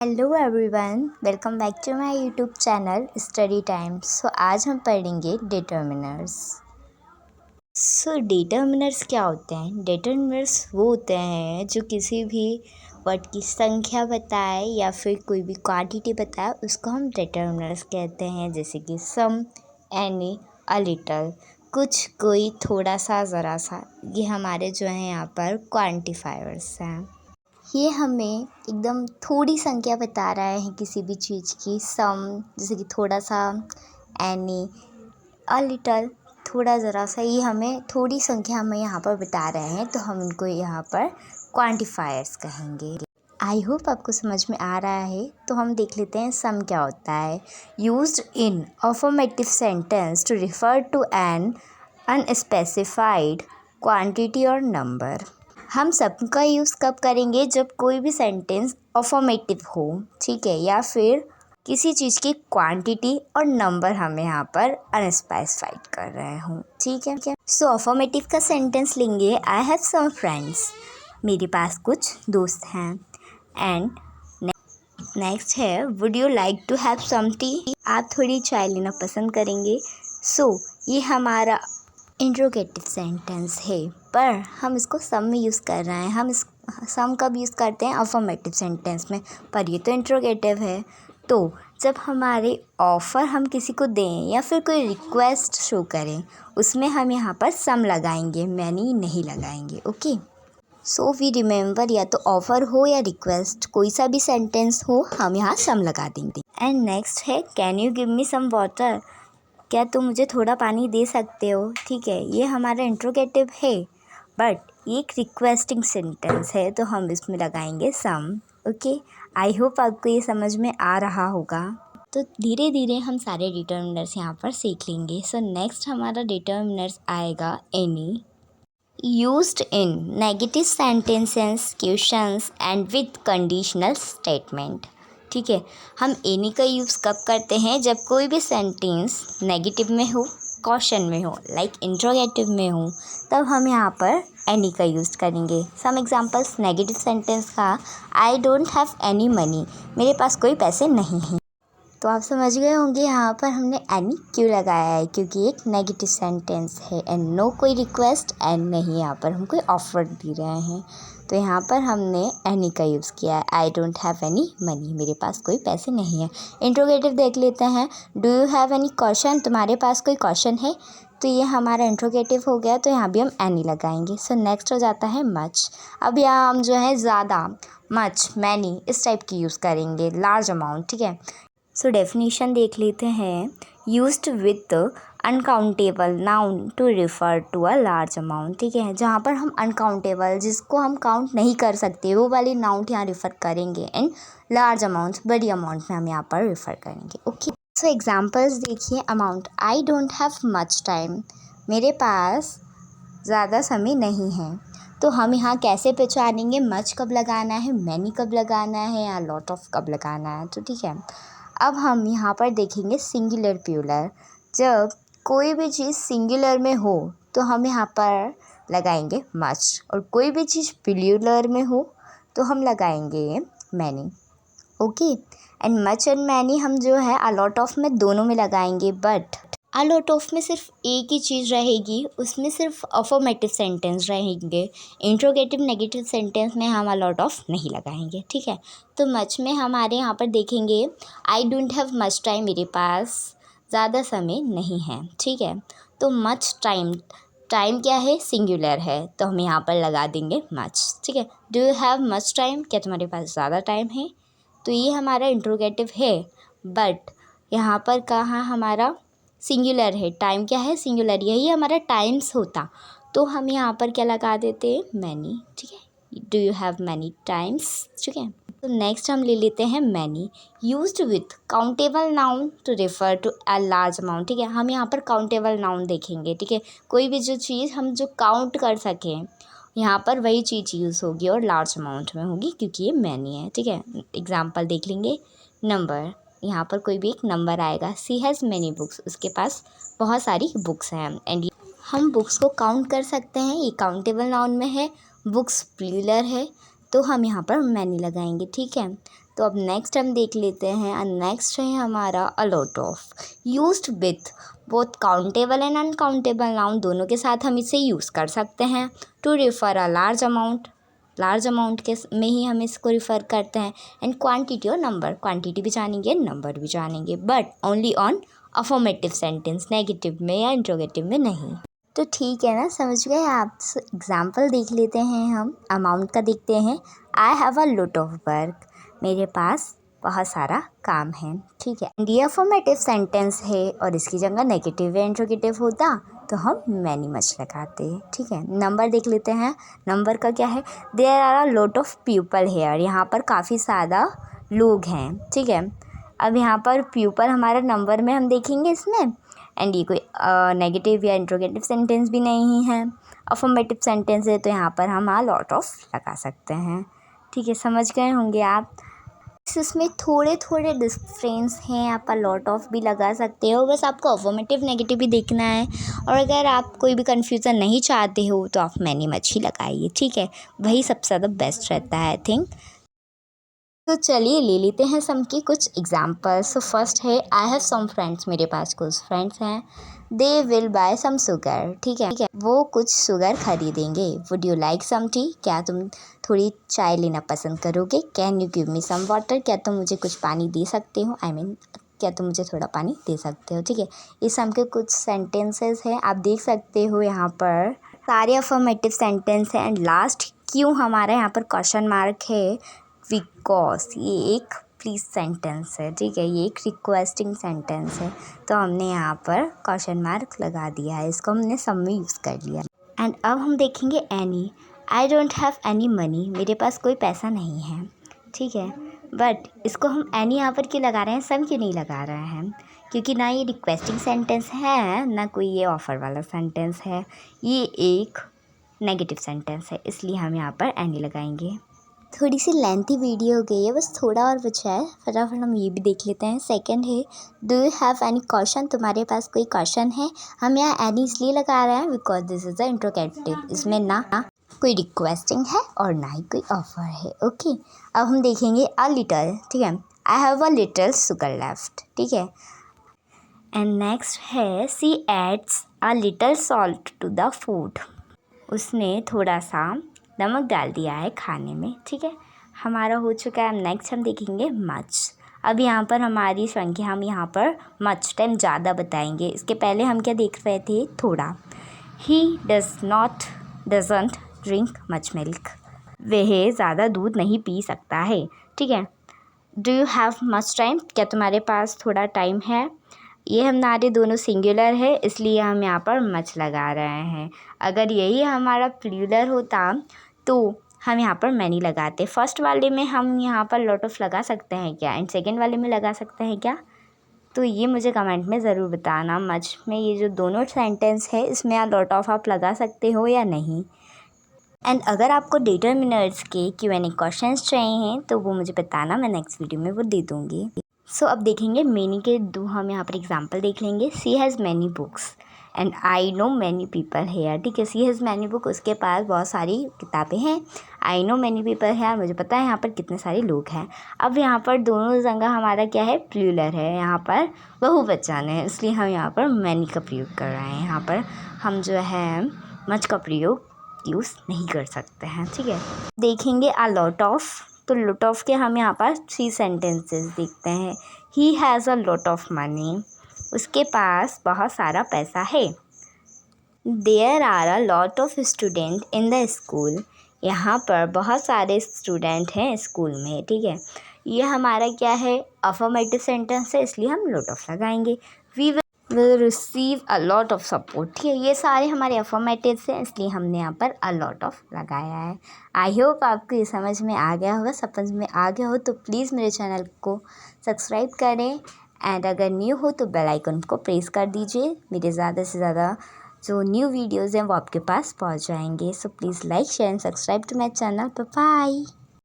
Hello everyone, welcome back to my YouTube channel study time. आज हम पढ़ेंगे determiners. Determiners क्या होते हैं? डिटर्मिनर्स वो होते हैं जो किसी भी वर्ड की संख्या बताए या फिर कोई भी क्वांटिटी बताए, उसको हम डिटर्मिनर्स कहते हैं। जैसे कि सम, एनी, अ लिटल, कुछ, कोई, थोड़ा सा, ज़रा सा। ये हमारे जो हैं यहाँ पर क्वांटिफायर्स हैं। ये हमें एकदम थोड़ी संख्या बता रहा है किसी भी चीज़ की। सम जैसे कि थोड़ा सा, एनी, अ लिटल, थोड़ा ज़रा सा। ये हमें थोड़ी संख्या हमें यहाँ पर बता रहे हैं, तो हम इनको यहाँ पर क्वांटिफायर्स कहेंगे। आई होप आपको समझ में आ रहा है। तो हम देख लेते हैं सम क्या होता है। Used in affirmative sentence to refer to an unspecified quantity और नंबर। हम सब का यूज़ कब करेंगे? जब कोई भी सेंटेंस अफर्मेटिव हो, ठीक है, या फिर किसी चीज़ की क्वांटिटी और नंबर हम यहाँ पर अनस्पेसिफाइड कर रहे हों, ठीक है। अफर्मेटिव का सेंटेंस लेंगे, आई हैव सम फ्रेंड्स, मेरे पास कुछ दोस्त हैं। एंड नेक्स्ट है, would you like to have some tea, आप थोड़ी चाय लेना पसंद करेंगे। ये हमारा इंट्रोगेटिव सेंटेंस है, पर हम इसको सम में यूज़ कर रहे हैं। हम इस सम कब यूज़ करते हैं? अफर्मेटिव सेंटेंस में, पर ये तो इंट्रोगेटिव है। तो जब हमारे ऑफ़र हम किसी को दें या फिर कोई रिक्वेस्ट शो करें, उसमें हम यहाँ पर सम लगाएंगे, मैनी नहीं लगाएंगे। ओके, वी रिमेंबर, या तो ऑफ़र हो या रिक्वेस्ट, कोई सा भी सेंटेंस हो, हम यहाँ सम लगा देंगे। एंड नेक्स्ट है, can you give me some water, क्या तुम मुझे थोड़ा पानी दे सकते हो? ठीक है, ये हमारा इंट्रोगेटिव है, बट ये एक रिक्वेस्टिंग सेंटेंस है, तो हम इसमें लगाएंगे सम। ओके, आई होप आपको ये समझ में आ रहा होगा। तो धीरे धीरे हम सारे डिटर्मिनर्स यहाँ पर सीख लेंगे। नेक्स्ट हमारा डिटर्मिनर्स आएगा any. Used in negative sentences, questions and with conditional statement. ठीक है, हम एनी का यूज़ कब करते हैं? जब कोई भी सेंटेंस नेगेटिव में हो, क्वेश्चन में हो, लाइक इंट्रोगेटिव में हो, तब हम यहाँ पर एनी का यूज़ करेंगे। सम एग्जांपल्स नेगेटिव सेंटेंस का, I don't have any money, मेरे पास कोई पैसे नहीं हैं। तो आप समझ गए होंगे यहाँ पर हमने एनी क्यों लगाया है, क्योंकि एक नेगेटिव सेंटेंस है। एंड नो कोई रिक्वेस्ट, एंड नहीं, यहाँ पर हम कोई ऑफर दे रहे हैं, तो यहाँ पर हमने एनी का यूज़ किया है। I don't have any money, मेरे पास कोई पैसे नहीं है। इंट्रोगेटिव देख लेते हैं, do you have any question, तुम्हारे पास कोई क्वेश्चन है, तो ये हमारा इंट्रोगेटिव हो गया, तो यहाँ भी हम एनी लगाएंगे। नेक्स्ट हो जाता है मच। अब यहाँ हम जो है ज़्यादा, मच, मैनी, इस टाइप की यूज़ करेंगे, लार्ज अमाउंट, ठीक है। डेफिनेशन देख लेते हैं, used with uncountable noun to refer to a large amount. ठीक है, जहाँ पर हम अनकाउंटेबल, जिसको हम काउंट नहीं कर सकते, वो वाली नाउन यहाँ रिफ़र करेंगे। एंड लार्ज अमाउंट, बड़ी अमाउंट में हम यहाँ पर रिफ़र करेंगे। ओके, एग्जांपल्स देखिए। Amount, I don't have much time, मेरे पास ज़्यादा समय नहीं है। तो हम यहाँ कैसे पहचानेंगे मच कब लगाना है, मैनी कब लगाना है, या लॉट ऑफ कब लगाना है? तो ठीक है, अब हम यहाँ पर देखेंगे सिंगुलर प्लूरल। जब कोई भी चीज़ सिंगुलर में हो, तो हम यहाँ पर लगाएंगे मच, और कोई भी चीज़ प्लूरल में हो, तो हम लगाएंगे many. Okay, and much and many हम जो है अ लॉट ऑफ में दोनों में लगाएंगे, बट अ लॉट ऑफ में सिर्फ एक ही चीज़ रहेगी, उसमें सिर्फ अफर्मेटिव सेंटेंस रहेंगे। इंट्रोगेटिव नेगेटिव सेंटेंस में हम अ लॉट ऑफ नहीं लगाएंगे। ठीक है, तो मच में हमारे यहाँ पर देखेंगे, I don't have much time, मेरे पास ज़्यादा समय नहीं है। ठीक है, तो मच टाइम, टाइम क्या है? सिंगुलर है, तो हम यहाँ पर लगा देंगे मच। ठीक है, do you have much time, क्या तुम्हारे पास ज़्यादा टाइम है? तो ये हमारा इंट्रोगेटिव है, बट यहाँ पर कहाँ हमारा सिंगुलर है, टाइम क्या है? सिंगुलर, यही हमारा टाइम्स होता, तो हम यहाँ पर क्या लगा देते हैं? मैनी। ठीक है, do you have many times. ठीक है, तो नेक्स्ट हम ले लेते हैं many. Used with countable noun to refer to a large amount. ठीक है, हम यहाँ पर काउंटेबल नाउन देखेंगे। ठीक है, कोई भी जो चीज़ हम जो काउंट कर सकें, यहाँ पर वही चीज़ यूज़ होगी और लार्ज अमाउंट में होगी, क्योंकि ये मैनी है। ठीक है, एग्जाम्पल देख लेंगे। नंबर, यहाँ पर कोई भी एक नंबर आएगा। सी हैज़ मैनी बुक्स, उसके पास बहुत सारी बुक्स हैं। एंड हम बुक्स को काउंट कर सकते हैं, ये काउंटेबल नाउन में है। बुक्स प्लूरल है, तो हम यहाँ पर मैनी लगाएंगे। ठीक है, तो अब नेक्स्ट हम देख लेते हैं। नेक्स्ट है हमारा a lot of, used with both countable and uncountable noun, दोनों के साथ हम इसे यूज़ कर सकते हैं। To refer a large amount के में ही हम इसको रिफ़र करते हैं। एंड क्वांटिटी और नंबर, क्वांटिटी भी जानेंगे, नंबर भी जानेंगे, but only on affirmative sentence, negative में या इंट्रोगेटिव में नहीं। तो ठीक है ना, समझ गए आप। एग्जाम्पल देख लेते हैं हम। अमाउंट का देखते हैं। आई have a lot of work, मेरे पास बहुत सारा काम है, ठीक है। ये अफर्मेटिव सेंटेंस है और इसकी जगह नेगेटिव या इंट्रोगेटिव होता तो हम मैनी मच लगाते, ठीक है। नंबर देख लेते हैं। नंबर का क्या है, there are a lot of people here, यहाँ पर काफ़ी ज़्यादा लोग हैं, ठीक है। अब यहाँ पर पीपल हमारा नंबर में हम देखेंगे इसमें, एंड ये कोई नेगेटिव या इंट्रोगेटिव सेंटेंस भी नहीं है, अफर्मेटिव सेंटेंस है, तो यहाँ पर हम लॉट ऑफ लगा सकते हैं, ठीक है। समझ गए होंगे आप। इसमें थोड़े थोड़े डिफरेंस हैं, आप लॉट ऑफ भी लगा सकते हो, बस आपको अफर्मेटिव नेगेटिव भी देखना है। और अगर आप कोई भी कन्फ्यूज़न नहीं चाहते हो तो आप मैनी मच ही लगाइए, ठीक है। वही सबसे ज़्यादा बेस्ट रहता है आई थिंक। तो चलिए ले लेते हैं सम की कुछ एग्जाम्पल्स। तो फर्स्ट है आई हैव सम फ्रेंड्स, मेरे पास कुछ फ्रेंड्स हैं। They will buy some sugar, ठीक है, वो कुछ शुगर खरीदेंगे। Would you like some tea, क्या तुम थोड़ी चाय लेना पसंद करोगे। Can you give me some water, क्या तुम मुझे कुछ पानी दे सकते हो, क्या तुम मुझे थोड़ा पानी दे सकते हो, ठीक है। ये सम के कुछ सेंटेंसेस हैं, आप देख सकते हो यहाँ पर सारे अफर्मेटिव सेंटेंस हैं। एंड लास्ट क्यों हमारा यहाँ पर क्वेश्चन मार्क है, बिकॉज ये एक प्लीज सेंटेंस है, ठीक है, ये एक रिक्वेस्टिंग सेंटेंस है, तो हमने यहाँ पर क्वेश्चन मार्क लगा दिया है, इसको हमने सब में यूज़ कर लिया। एंड अब हम देखेंगे any. I don't have any money, मेरे पास कोई पैसा नहीं है, ठीक है। बट इसको हम एनी यहाँ पर क्यों लगा रहे हैं, सब क्यों नहीं लगा रहे हैं, क्योंकि ना ये रिक्वेस्टिंग सेंटेंस है ना कोई ये ऑफ़र वाला सेंटेंस है, ये एक नेगेटिव सेंटेंस है, इसलिए हम यहाँ पर एनी लगाएंगे। थोड़ी सी लेंथी वीडियो हो गई है, बस थोड़ा और बचा है, फटाफट हम ये भी देख लेते हैं। सेकंड है do you have any question, तुम्हारे पास कोई क्वेश्चन है। हम यहाँ एनी इसलिए लगा रहे हैं because this is the interrogative, इसमें ना कोई रिक्वेस्टिंग है और ना ही कोई ऑफर है, ओके। अब हम देखेंगे अ लिटल, ठीक है, I have a little sugar left, ठीक है। एंड नेक्स्ट है she adds a little salt to the food, उसने थोड़ा सा नमक डाल दिया है खाने में, ठीक है। हमारा हो चुका है। नेक्स्ट हम देखेंगे मच। अब यहाँ पर हमारी संख्या हम यहाँ पर मच टाइम ज़्यादा बताएंगे। इसके पहले हम क्या देख रहे थे, थोड़ा। He doesn't drink much milk, वह ज़्यादा दूध नहीं पी सकता है, ठीक है। Do you have much time, क्या तुम्हारे पास थोड़ा टाइम है। ये हमारे दोनों सिंगुलर है, इसलिए हम यहाँ पर मच लगा रहे हैं। अगर यही हमारा प्लूरल होता तो हम यहाँ पर मैनी लगाते। फर्स्ट वाले में हम यहाँ पर लॉट ऑफ लगा सकते हैं क्या, एंड सेकंड वाले में लगा सकते हैं क्या, तो ये मुझे कमेंट में ज़रूर बताना। मच में ये जो दोनों सेंटेंस है इसमें आप लॉट ऑफ आप लगा सकते हो या नहीं। एंड अगर आपको डिटरमिनर्स के Q&A क्वेश्चंस चाहिए हैं तो वो मुझे बताना, मैं नेक्स्ट वीडियो में वो दे दूँगी। सो अब देखेंगे मैनी के दो हम यहाँ पर एग्जांपल देख लेंगे। She has many books and I know many people here, ठीक है। सी हैज़ मैनी बुक, उसके पास बहुत सारी किताबें हैं। आई नो मैनी पीपल हेयर, मुझे पता है यहाँ पर कितने सारे लोग हैं। अब यहाँ पर दोनों जगह हमारा क्या है, प्लूरल है, यहाँ पर बहुवचन है, इसलिए हम यहाँ पर मैनी का प्रयोग कर रहे हैं। यहाँ पर हम जो है मच का प्रयोग यूज़ नहीं कर सकते हैं, ठीक है। देखेंगे अ लॉट ऑफ, तो लॉट ऑफ के हम यहाँ पर 3 सेंटेंसेस देखते हैं। He has a lot of money, उसके पास बहुत सारा पैसा है। There are a lot of student in the school, यहाँ पर बहुत सारे स्टूडेंट हैं स्कूल में, ठीक है। ये हमारा क्या है, अफर्मेटिव सेंटेंस है, इसलिए हम लॉट ऑफ लगाएंगे। We will receive a lot of support, ठीक है। ये सारे हमारे अफर्मेटिव्स हैं, इसलिए हमने यहाँ पर अ लॉट ऑफ लगाया है। आई होप आपको ये समझ में आ गया होगा। समझ में आ गया हो तो प्लीज़ मेरे चैनल को सब्सक्राइब करें, एंड अगर न्यू हो तो बेल आइकन को प्रेस कर दीजिए। मेरे ज़्यादा से ज़्यादा जो न्यू वीडियोज़ हैं वो आपके पास पहुँच जाएंगे। So please like share and subscribe to my channel. Bye bye.